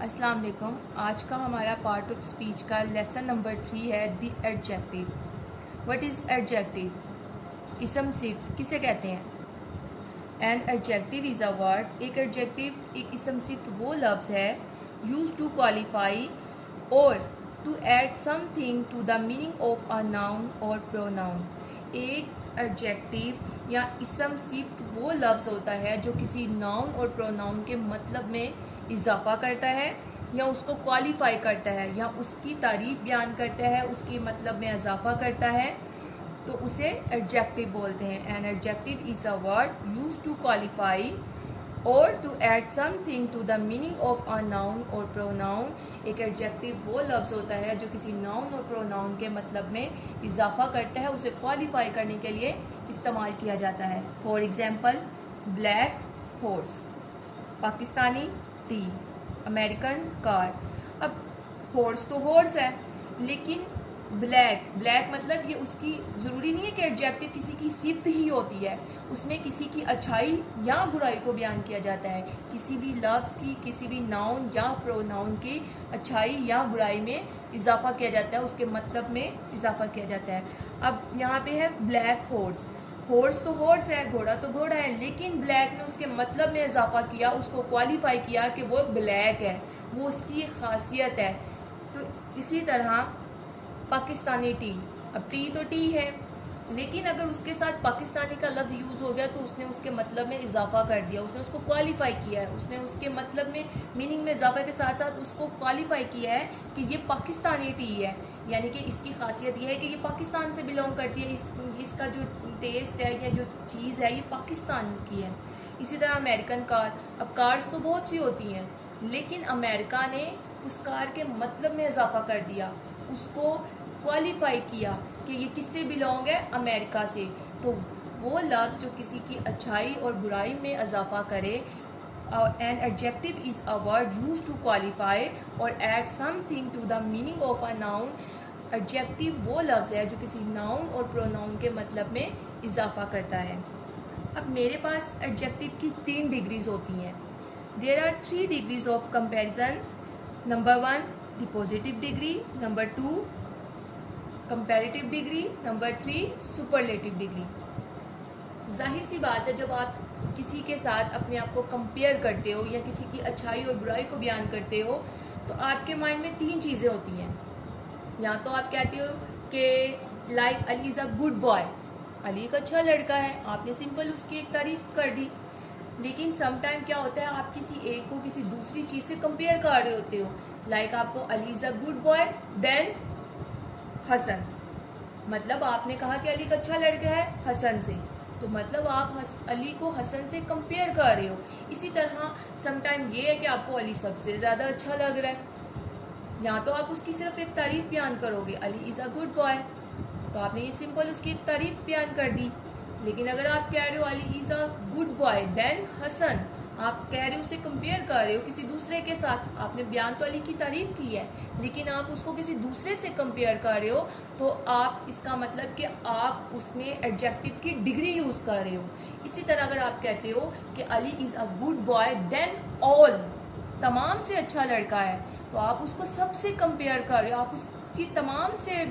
अस्सलाम वालेकुम। आज का हमारा पार्ट ऑफ स्पीच का लेसन नंबर 3 है the adjective. What is adjective? इसम सिफ्त किसे कहते हैं? An adjective is a word. एक एडजेक्टिव एक इसम सिफ्त वो लफ्ज़ है यूज टू क्वालिफाई और to add something to the meaning of a noun और प्रोनाउन। एक एडजेक्टिव या इसम सिफ्त वो लफ्ज़ होता है जो किसी नाउन और प्रोनाउन के मतलब में इजाफा करता है या उसको क्वालिफाई करता है या उसकी तारीफ बयान करता है, उसके मतलब में इजाफा करता है, तो उसे एडजेक्टिव बोलते हैं। An adjective is a word use to qualify और to add something to the meaning of a noun और प्रोनाउन। एक एडजेक्टिव वो लफ्ज़ होता है जो किसी नाउन और प्रोनाउन के मतलब में इजाफा करता है, उसे क्वालिफाई करने के लिए इस्तेमाल किया जाता है। For example, black horse, Pakistani T, American car. अब हॉर्स तो हॉर्स है, लेकिन ब्लैक मतलब ये उसकी ज़रूरी नहीं है कि एडजेक्टिव किसी की सिफ्त ही होती है, उसमें किसी की अच्छाई या बुराई को बयान किया जाता है। किसी भी लफ्ज़ की, किसी भी नाउन या प्रोनाउन की अच्छाई या बुराई में इजाफा किया जाता है, उसके मतलब में इजाफा किया जाता है। अब यहाँ पे है ब्लैक हॉर्स। हॉर्स तो हॉर्स है, घोड़ा तो घोड़ा है, लेकिन ब्लैक ने उसके मतलब में इजाफा किया, उसको क्वालिफाई किया कि वो ब्लैक है, वो उसकी एक खासियत है। तो इसी तरह पाकिस्तानी टी, अब टी तो टी है, लेकिन अगर उसके साथ पाकिस्तानी का लफ्ज़ यूज़ हो गया तो उसने उसके मतलब में इजाफा कर दिया, उसने उसको क्वालिफाई किया है, उसने उसके मतलब में मीनिंग में इजाफा के साथ साथ उसको क्वालिफाई किया है कि ये पाकिस्तानी टी है, यानी कि इसकी खासियत ये है कि ये पाकिस्तान से बिलोंग करती है, इसका जो टेस्ट है या जो चीज़ है ये पाकिस्तान की है। इसी तरह अमेरिकन कार, अब कार्स तो बहुत सी होती हैं, लेकिन अमेरिका ने उस कार के मतलब में इजाफा कर दिया, उसको क्वालिफाई किया कि ये किससे बिलोंग है, अमेरिका से। तो वो लफ्ज़ जो किसी की अच्छाई और बुराई में इजाफा करे, an adjective is a word use to qualify or add something to the meaning of a noun. Adjective वो लफ्ज़ है जो किसी नाउन और प्रोनाउन के मतलब में इजाफा करता है। अब मेरे पास एडजेक्टिव की 3 डिग्रीज होती हैं। There are 3 degrees of comparison. Number 1 the positive degree, number 2 comparative degree, number 3 superlative degree. जाहिर सी बात है, जब आप किसी के साथ अपने आप को कंपेयर करते हो या किसी की अच्छाई और बुराई को बयान करते हो, तो आपके माइंड में 3 चीज़ें होती हैं। या तो आप कहते हो कि like Ali is a good boy, Ali एक अच्छा लड़का है, आपने सिंपल उसकी एक तारीफ कर दी। लेकिन समटाइम क्या होता है, आप किसी एक को किसी दूसरी चीज़ से कंपेयर कर रहे होते हो। लाइक आपको Ali is a good boy than Hasan, मतलब आपने कहा कि अली एक अच्छा लड़का है हसन से, तो मतलब आप अली को हसन से कंपेयर कर रहे हो। इसी तरह समटाइम ये है कि आपको अली सबसे ज़्यादा अच्छा लग रहा है, या तो आप उसकी सिर्फ एक तारीफ बयान करोगे, Ali is a good boy, तो आपने ये सिंपल उसकी एक तारीफ बयान कर दी। लेकिन अगर आप कह रहे हो Ali is a good boy than Hasan, आप कह रहे हो उसे कंपेयर कर रहे हो किसी दूसरे के साथ, आपने बयान तो अली की तारीफ की है, लेकिन आप उसको किसी दूसरे से कंपेयर कर रहे हो, तो आप इसका मतलब कि आप उसमें एडजेक्टिव की डिग्री यूज़ कर रहे हो। इसी तरह अगर आप कहते हो कि Ali is a good boy than all, तमाम से अच्छा लड़का है, तो आप उसको सबसे कंपेयर कर रहे हो, आप उसकी तमाम से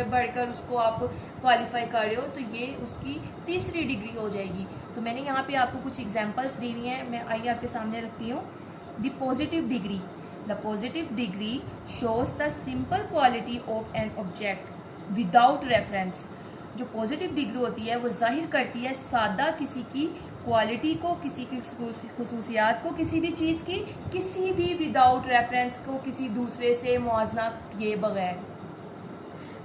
बढ़कर उसको आप क्वालिफाई कर रहे हो, तो ये उसकी तीसरी डिग्री हो जाएगी। तो मैंने यहाँ पे आपको कुछ एग्जांपल्स दी हुई हैं, मैं आइए आपके सामने रखती हूँ। The positive degree, the positive degree shows the simple quality of an object without reference. जो पॉजिटिव डिग्री होती है वो जाहिर करती है सादा किसी की क्वालिटी को, किसी की खसूसियात को, किसी भी चीज़ की, किसी भी विदाउट रेफरेंस को, किसी दूसरे से मुआवजा किए बगैर।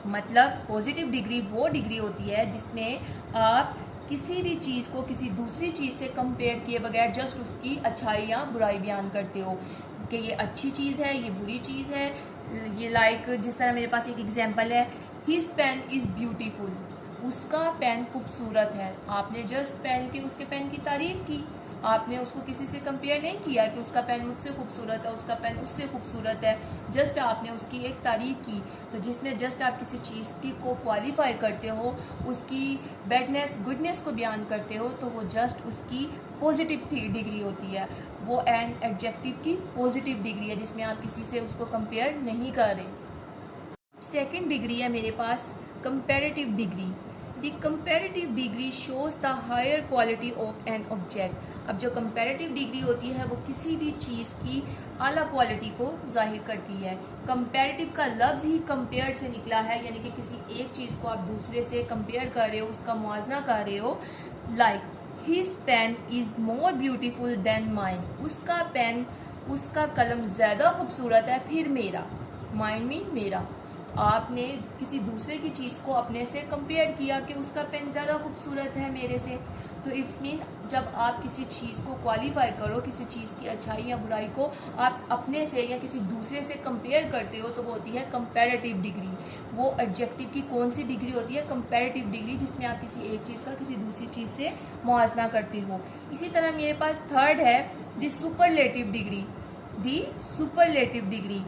मतलब पॉजिटिव डिग्री वो डिग्री होती है जिसमें आप किसी भी चीज़ को किसी दूसरी चीज़ से कंपेयर किए बगैर जस्ट उसकी अच्छाई या बुराई बयान करते हो कि ये अच्छी चीज़ है, ये बुरी चीज़ है। ये लाइक जिस तरह मेरे पास एक एग्जांपल है, हिज पेन इज़ ब्यूटीफुल, उसका पेन खूबसूरत है। आपने जस्ट पेन की उसके पेन की तारीफ की, आपने उसको किसी से कंपेयर नहीं किया कि उसका पेन मुझसे खूबसूरत है, उसका पेन उससे खूबसूरत है, जस्ट आपने उसकी एक तारीफ की। तो जिसमें जस्ट आप किसी चीज़ की को क्वालिफाई करते हो, उसकी बैडनेस गुडनेस को बयान करते हो, तो वो जस्ट उसकी पॉजिटिव डिग्री होती है। वो एन एडजेक्टिव की पॉजिटिव डिग्री है जिसमें आप किसी से उसको कंपेयर नहीं कर रहे। सेकेंड डिग्री है मेरे पास comparative degree. The comparative degree shows the higher quality of an object. अब जो कंपेरेटिव डिग्री होती है वो किसी भी चीज़ की आला क्वालिटी को जाहिर करती है। कंपेरेटिव का लफ्ज़ ही कंपेयर से निकला है, यानी कि किसी एक चीज़ को आप दूसरे से कंपेयर कर रहे हो, उसका मुआवजा कर रहे हो। Like his pen is more beautiful than mine. उसका पेन, उसका कलम ज़्यादा खूबसूरत है फिर मेरा। माइन मीन मेरा। आपने किसी दूसरे की चीज़ को अपने से कंपेयर किया कि उसका पेन ज़्यादा खूबसूरत है मेरे से। तो इट्स मीन जब आप किसी चीज़ को क्वालिफाई करो, किसी चीज़ की अच्छाई या बुराई को आप अपने से या किसी दूसरे से कंपेयर करते हो, तो वो होती है कंपैरेटिव डिग्री। वो एडजेक्टिव की कौन सी डिग्री होती है? कंपैरेटिव डिग्री, जिसमें आप किसी एक चीज़ का किसी दूसरी चीज़ से मुआवजा करते हो। इसी तरह मेरे पास थर्ड है the superlative degree. The superlative degree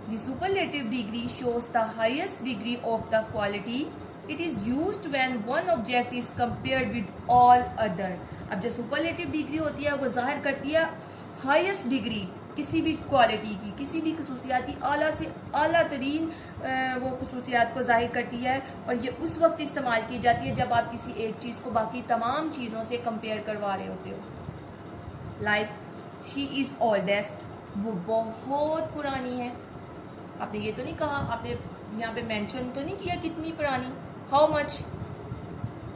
The superlative degree shows the highest degree of the quality. It is used when one object is compared with all other. अब जो superlative degree होती है वो जाहिर करती है highest degree किसी भी क्वालिटी की, किसी भी खसूसियात की आला से आला तरीन वो खसूसियात को जाहिर करती है। और ये उस वक्त इस्तेमाल की जाती है जब आप किसी एक चीज़ को बाकी तमाम चीज़ों से कंपेयर करवा रहे होते हो। लाइक शी इज़ ओल्डेस्ट, वो बहुत पुरानी है। आपने ये तो नहीं कहा, आपने यहाँ पे मेंशन तो नहीं किया कितनी पुरानी, हाउ मच,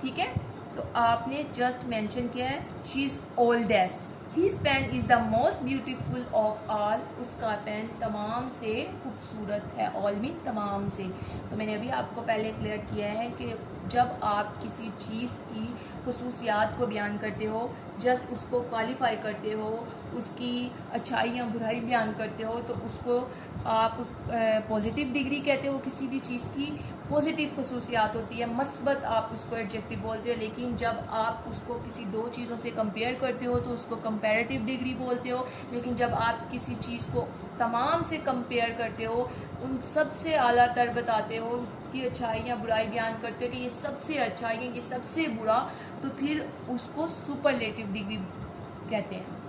ठीक है। तो आपने जस्ट मेंशन किया है she is oldest. His pen is the most beautiful of all. उसका पेन तमाम से खूबसूरत है। ऑल मीन तमाम से। तो मैंने अभी आपको पहले क्लियर किया है कि जब आप किसी चीज़ की खसूसियात को बयान करते हो, जस्ट उसको क्वालिफाई करते हो, उसकी अच्छाई या बुराई बयान करते हो, तो उसको आप पॉजिटिव डिग्री कहते हो। किसी भी चीज़ की पॉजिटिव खसूसियात होती है, मस्बत आप उसको एडजेक्टिव बोलते हो। लेकिन जब आप उसको किसी दो चीज़ों से कंपेयर करते हो तो उसको कंपैरेटिव डिग्री बोलते हो। लेकिन जब आप किसी चीज़ को तमाम से कंपेयर करते हो, उन सबसे आला तर बताते हो, उसकी अच्छाई या बुराई बयान करते हो कि ये सबसे अच्छा है, ये सबसे बुरा, तो फिर उसको सुपरलेटिव डिग्री कहते हैं।